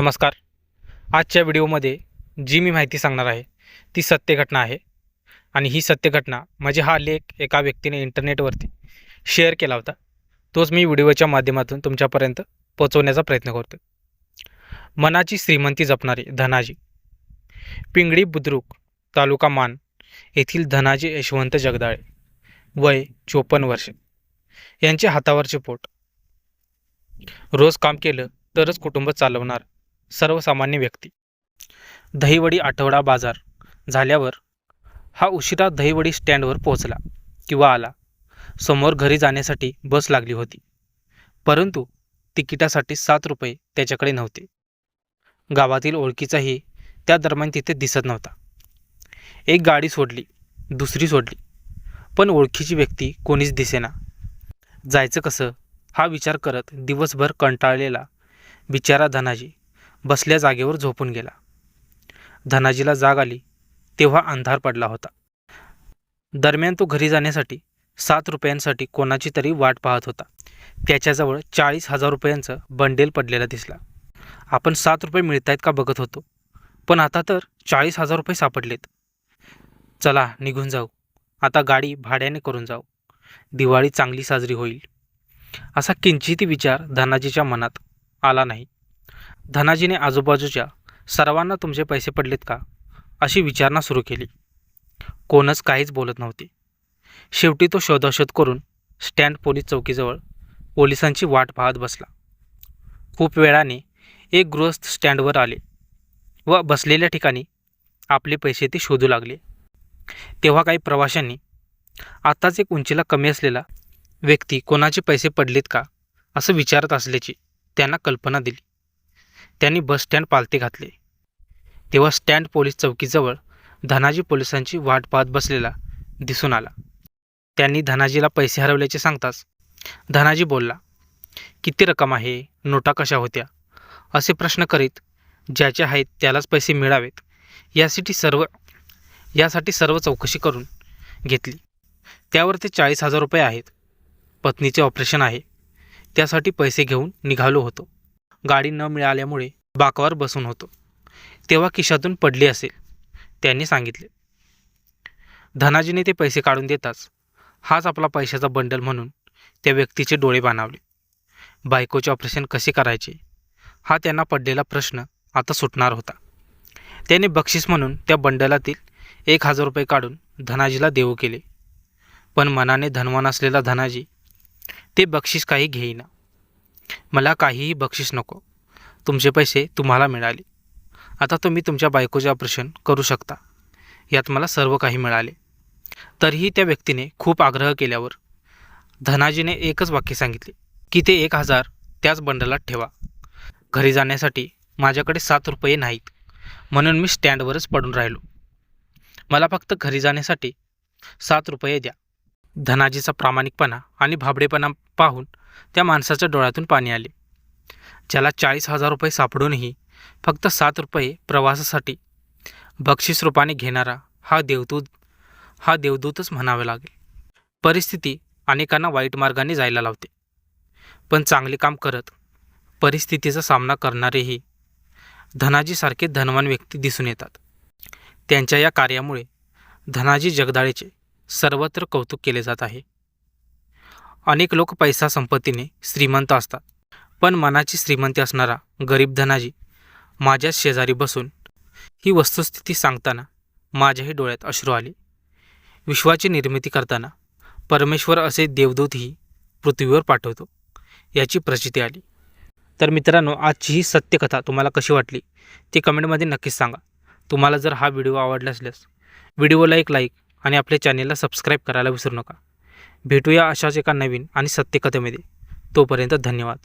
नमस्कार. आजच्या व्हिडिओमध्ये जी मी माहिती सांगणार आहे ती सत्य घटना आहे आणि ही सत्य घटना म्हणजे हा लेख एका व्यक्तीने इंटरनेटवरती शेअर केला होता. तोच मी व्हिडिओच्या माध्यमातून तुमच्यापर्यंत पोहोचवण्याचा प्रयत्न करतो. मनाची श्रीमंती जपणारे धनाजी. पिंगळी बुद्रुक, तालुका मान येथील धनाजी यशवंत जगदाळे, वय 54 वर्षे. यांचे हातावरचे पोट. रोज काम केलं तरच कुटुंब चालवणार सर्वसामान्य व्यक्ती. दहीवडी आठवडा बाजार झाल्यावर हा उशिरा दहीवडी स्टँडवर पोहोचला किंवा आला. समोर घरी जाण्यासाठी बस लागली होती, परंतु तिकिटासाठी 7 रुपये त्याच्याकडे नव्हते. गावातील ओळखीचाही त्या दरम्यान तिथे दिसत नव्हता. एक गाडी सोडली, दुसरी सोडली, पण ओळखीची व्यक्ती कोणीच दिसेना. जायचं कसं हा विचार करत दिवसभर कंटाळलेला बिचारा धनाजी बसल्या जागेवर झोपून गेला. धनाजीला जाग आली तेव्हा अंधार पडला होता. दरम्यान तो घरी जाण्यासाठी 7 रुपयांसाठी कोणाची तरी वाट पाहत होता. त्याच्याजवळ 40,000 रुपयांचं बंडेल पडलेला दिसला. आपण 7 रुपये मिळतायत का बघत होतो, पण आता तर 40,000 रुपये सापडलेत. चला निघून जाऊ, आता गाडी भाड्याने करून जाऊ, दिवाळी चांगली साजरी होईल. असा किंचित विचार धनाजीच्या मनात आला नाही. धनाजीने आजूबाजूच्या सर्वांना तुमचे पैसे पडलेत का अशी विचारणा सुरू केली. कोणच काहीच बोलत नव्हते. शेवटी तो शोधाशोध करून स्टँड पोलीस चौकीजवळ पोलिसांची वाट पाहत बसला. खूप वेळाने एक गृहस्थ स्टँडवर आले व बसलेल्या ठिकाणी आपले पैसे ते शोधू लागले. तेव्हा काही प्रवाशांनी आताच एक उंचीला कमी असलेला व्यक्ती कोणाचे पैसे पडलेत का असं विचारत असल्याची त्यांना कल्पना दिली. त्यांनी बस स्टँड पालथे घातले. तेव्हा स्टँड पोलीस चौकीजवळ धनाजी पोलिसांची वाट पाहत बसलेला दिसून आला. त्यांनी धनाजीला पैसे हरवल्याचे सांगताच धनाजी बोलला, किती रक्कम आहे, नोटा कशा होत्या, असे प्रश्न करीत ज्याचे आहेत त्यालाच पैसे मिळावेत यासाठी सर्व चौकशी करून घेतली. त्यावर ते 40,000 रुपये आहेत. पत्नीचे ऑपरेशन आहे, त्यासाठी पैसे घेऊन निघालो होतो. गाडी न मिळाल्यामुळे बाकावर बसून होतो, तेव्हा खिशातून पडली असेल, त्यांनी सांगितले. धनाजीने ते पैसे काढून देताच हाच आपला पैशाचा बंडल म्हणून त्या व्यक्तीचे डोळे बाणावले. बायकोचे ऑपरेशन कसे करायचे हा त्यांना पडलेला प्रश्न आता सुटणार होता. त्याने बक्षीस म्हणून त्या बंडलातील 1,000 रुपये काढून धनाजीला देऊ केले. पण मनाने धनवान असलेला धनाजी ते बक्षीस काही घेईना. मला काहीही बक्षीस नको, तुमचे पैसे तुम्हाला मिळाले, आता तुम्ही तुमच्या बायकोचे ऑपरेशन करू शकता, यात मला सर्व काही मिळाले. तरीही त्या व्यक्तीने खूप आग्रह केल्यावर धनाजीने एकच वाक्य सांगितले की ते 1,000 त्याच बंडलात ठेवा. घरी जाण्यासाठी माझ्याकडे 7 रुपये नाहीत, म्हणून मी स्टँडवरच पडून राहिलो. मला फक्त घरी जाण्यासाठी 7 रुपये द्या. धनाजीचा प्रामाणिकपणा आणि भाबडेपणा पाहून त्या माणसाच्या डोळ्यातून पाणी आले. ज्याला 40,000 रुपये सापडूनही फक्त 7 रुपये प्रवासासाठी बक्षीस रूपाने घेणारा हा देवदूतच म्हणावे लागेल. परिस्थिती अनेकांना वाईट मार्गाने जायला लावते, पण चांगले काम करत परिस्थितीचा सामना करणारेही धनाजीसारखे धनवान व्यक्ती दिसून येतात. त्यांच्या या कार्यामुळे धनाजी जगदाळेचे सर्वत्र कौतुक केले जात आहे. अनेक लोक पैसा संपत्तीने श्रीमंत असतात, पण मनाची श्रीमंती असणारा गरीब धनाजी माझ्याच शेजारी बसून ही वस्तुस्थिती सांगताना माझ्याही डोळ्यात अश्रू आले. विश्वाची निर्मिती करताना परमेश्वर असे देवदूतही पृथ्वीवर पाठवतो याची प्रचिती आली. तर मित्रांनो, आजची ही सत्यकथा तुम्हाला कशी वाटली ते कमेंटमध्ये नक्कीच सांगा. तुम्हाला जर हा व्हिडिओ आवडला असल्यास व्हिडिओला एक लाईक आणि आपल्या चॅनेलला सबस्क्राईब करायला विसरू नका. भेटूया अशाच एका नवीन आणि सत्यकथेमध्ये. तोपर्यंत धन्यवाद.